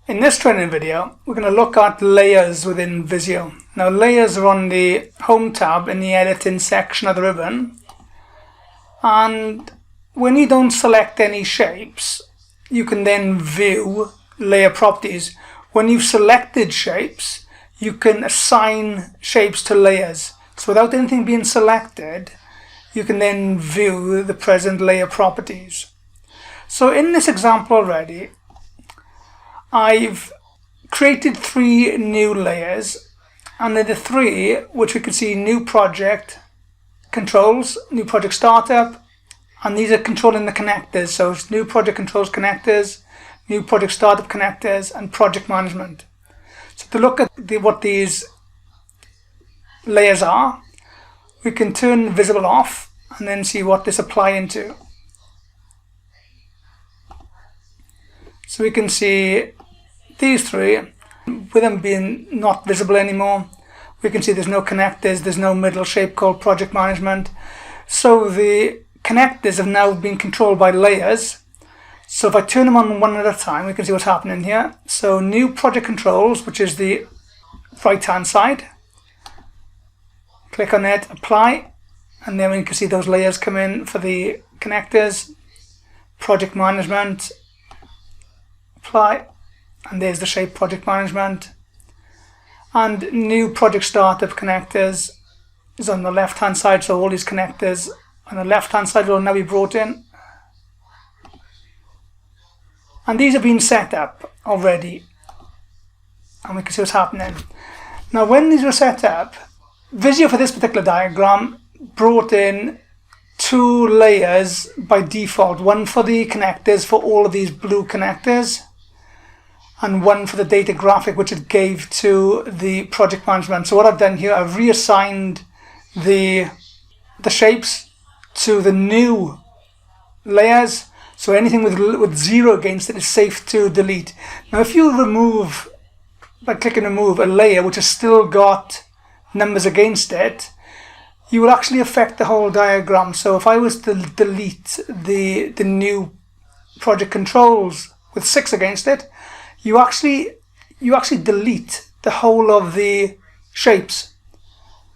In this training video, we're going to look at layers within Visio. Now, layers are on the Home tab in the Editing section of the ribbon. And when you don't select any shapes, you can then view layer properties. When you've selected shapes, you can assign shapes to layers. So without anything being selected, you can then view the present layer properties. So in this example already, I've created 3 new layers, and they're the 3 which we can see: new project controls, new project startup, and these are controlling the connectors. So it's new project controls connectors, new project startup connectors, and project management. So to look at what these layers are, we can turn visible off and then see what this applying to. So we can see these 3, with them being not visible anymore. We can see there's no connectors, there's no middle shape called project management. So the connectors have now been controlled by layers. So if I turn them on one at a time, we can see what's happening here. So new project controls, which is the right hand side. Click on it, apply, and then we can see those layers come in for the connectors. Project management, apply, and there's the shape project management. And new project startup connectors is on the left hand side, so all these connectors on the left hand side will now be brought in. And these have been set up already, and we can see what's happening. Now when these were set up, Visio for this particular diagram brought in 2 layers by default, one for the connectors for all of these blue connectors, and one for the data graphic which it gave to the project management. So what I've done here, I've reassigned the shapes to the new layers, so anything with 0 against it is safe to delete. Now if you remove, by clicking remove, a layer which has still got numbers against it, you will actually affect the whole diagram. So if I was to delete the new project controls with 6 against it, you actually delete the whole of the shapes.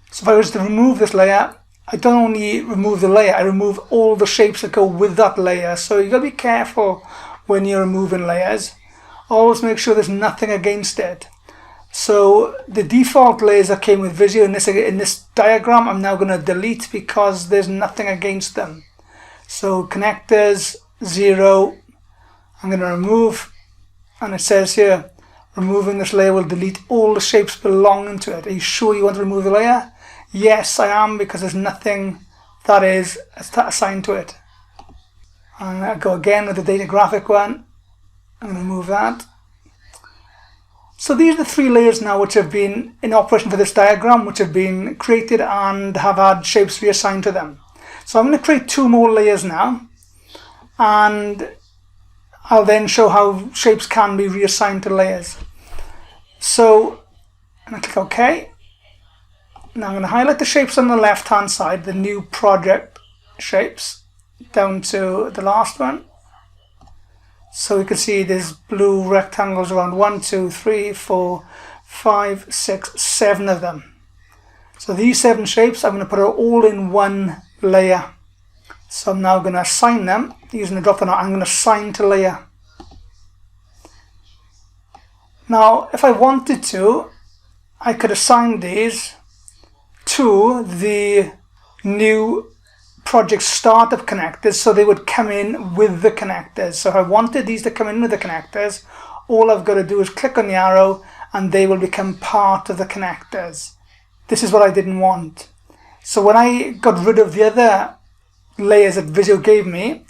So if I was to remove this layer, I don't only remove the layer, I remove all the shapes that go with that layer. So you've got to be careful when you're removing layers. Always make sure there's nothing against it. So the default layers that came with Visio in this diagram, I'm now going to delete because there's nothing against them. So connectors, 0, I'm going to remove. And it says here, removing this layer will delete all the shapes belonging to it. Are you sure you want to remove the layer? Yes, I am, because there's nothing that is assigned to it. And I'll go again with the data graphic one. I'm going to remove that. So these are the 3 layers now which have been in operation for this diagram, which have been created and have had shapes reassigned to them. So I'm going to create 2 more layers now, and I'll then show how shapes can be reassigned to layers. So I'm going to click OK. Now I'm going to highlight the shapes on the left hand side, the new project shapes, down to the last one. So we can see there's blue rectangles around 1, 2, 3, 4, 5, 6, 7 of them. So these 7 shapes, I'm going to put all in one layer. So I'm now going to assign them using the drop down. I'm going to assign to layer. Now if I wanted to, I could assign these to the new project startup connectors, so they would come in with the connectors. So if I wanted these to come in with the connectors, all I've got to do is click on the arrow and they will become part of the connectors. This is what I didn't want. So when I got rid of the other layers that Visio gave me,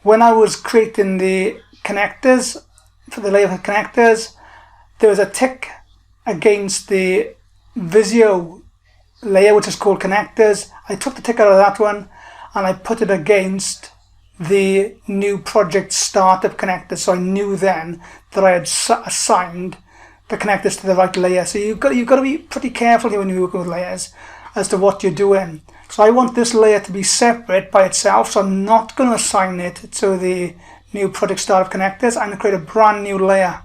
when I was creating the connectors, for the layer of connectors, there was a tick against the Visio layer which is called connectors. I took the tick out of that one and I put it against the new project startup connectors, so I knew then that I had assigned the connectors to the right layer. So you've got to be pretty careful here when you work with layers as to what you're doing. So I want this layer to be separate by itself, so I'm not going to assign it to the new project startup connectors. I'm going to create a brand new layer.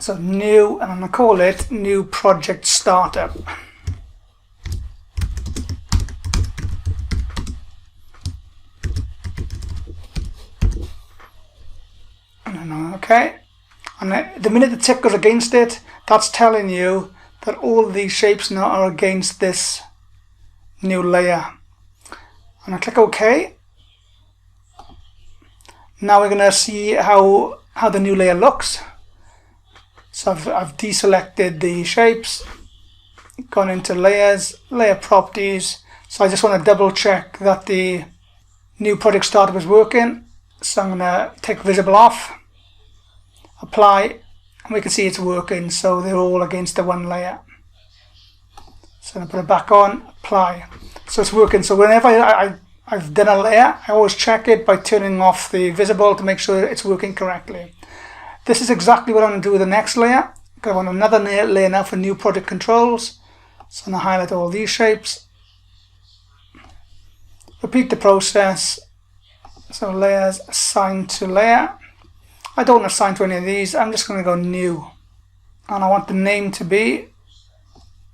So new, and I'm going to call it new project startup. And then OK. And the minute the tick goes against it, that's telling you that all of these shapes now are against this new layer. And I click OK. Now we're going to see how the new layer looks. So I've deselected the shapes, gone into layers, layer properties. So I just want to double check that the new project startup is working. So I'm going to take visible off, apply, and we can see it's working. So they're all against the one layer. So I'm going to put it back on, apply. So it's working. So whenever I've done a layer, I always check it by turning off the visible to make sure it's working correctly. This is exactly what I'm going to do with the next layer. I want another layer now for new project controls. So I'm going to highlight all these shapes. Repeat the process. So layers, assign to layer. I don't assign to any of these. I'm just going to go new. And I want the name to be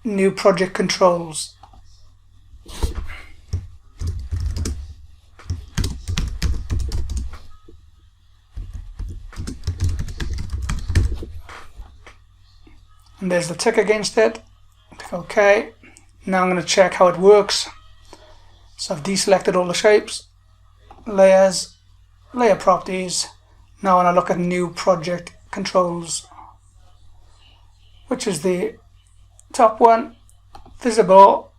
new project controls. And there's the tick against it. Click OK. Now I'm going to check how it works. So I've deselected all the shapes, layers, layer properties. Now when I look at new project controls, which is the top one, visible,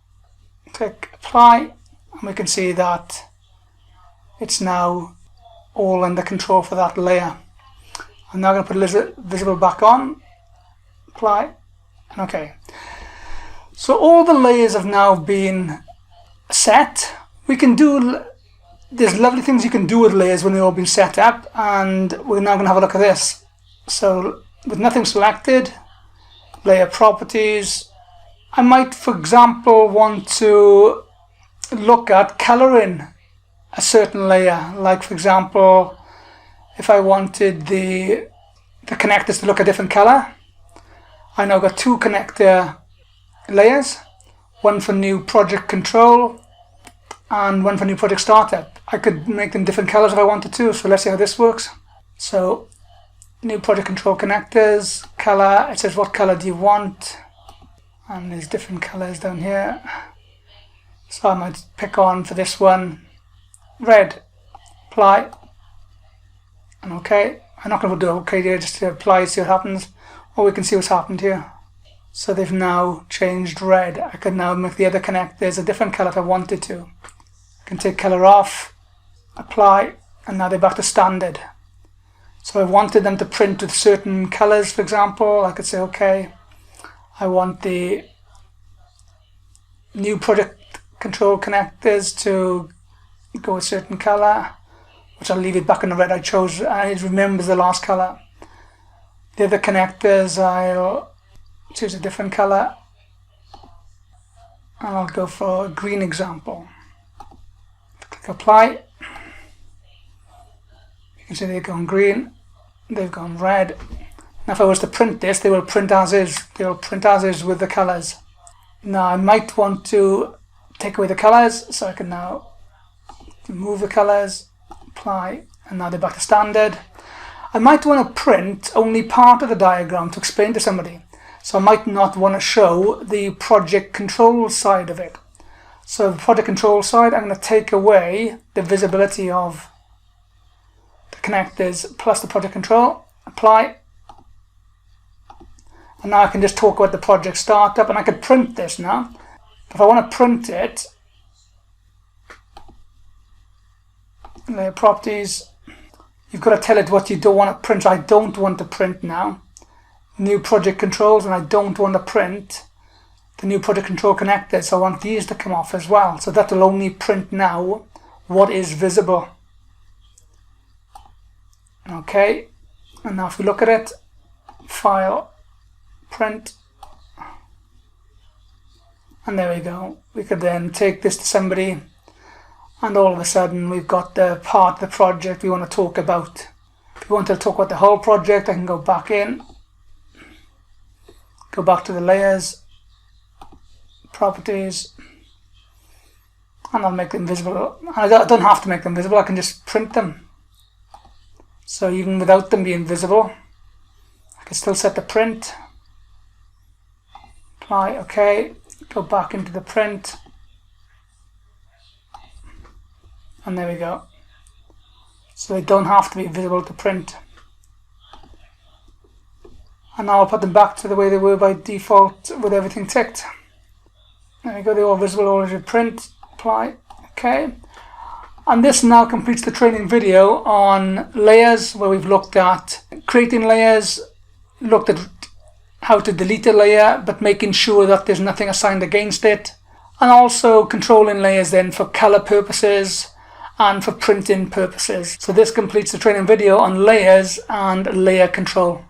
click apply, and we can see that it's now all under control for that layer. I'm now going to put visible back on, apply, and OK. So all the layers have now been set. We can do, there's lovely things you can do with layers when they've all been set up, and we're now going to have a look at this. So with nothing selected, layer properties, I might, for example, want to look at colouring a certain layer. Like, for example, if I wanted the connectors to look a different colour, I now got two connector layers, one for new project control and one for new project startup. I could make them different colors if I wanted to, so let's see how this works. So new project control connectors, color, it says what color do you want, and there's different colors down here. So I might pick on, for this one, red, apply, and OK. I'm not going to do OK here, just to apply, see what happens. Or we can see what's happened here. So they've now changed red. I could now make the other connectors a different color if I wanted to. I can take color off, apply, and now they're back to standard. So I wanted them to print with certain colors, for example. I could say, okay, I want the new project control connectors to go a certain color, which I'll leave it back in the red I chose. It remembers the last color. The other connectors, I'll choose a different color, and I'll go for a green example. Click apply. You can see they've gone green, they've gone red. Now if I was to print this, they will print as is. They will print as is with the colors. Now I might want to take away the colors, so I can now remove the colors, apply, and now they're back to standard. I might want to print only part of the diagram to explain to somebody. So I might not want to show the project control side of it. So the project control side, I'm going to take away the visibility of the connectors plus the project control, apply. And now I can just talk about the project startup, and I could print this now. If I want to print it, layer properties, you've got to tell it what you don't want to print. I don't want to print now new project controls, and I don't want to print the new project control connectors. So I want these to come off as well. So that will only print now what is visible. Okay, and now if we look at it, file, print, and there we go. We could then take this to somebody, and all of a sudden we've got the part of the project we want to talk about. If we want to talk about the whole project, I can go back in, go back to the layers, properties, and I'll make them visible. I don't have to make them visible, I can just print them. So even without them being visible, I can still set the print. Apply, OK, go back into the print. And there we go. So they don't have to be visible to print. And now I'll put them back to the way they were by default with everything ticked. There we go, they're all visible, all as you print. Apply, OK. And this now completes the training video on layers, where we've looked at creating layers, looked at how to delete a layer, but making sure that there's nothing assigned against it, and also controlling layers then for color purposes and for printing purposes. So this completes the training video on layers and layer control.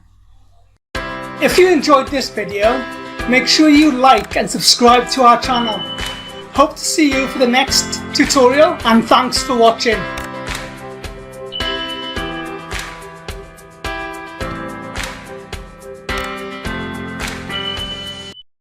If you enjoyed this video, make sure you like and subscribe to our channel. Hope to see you for the next tutorial, and thanks for watching.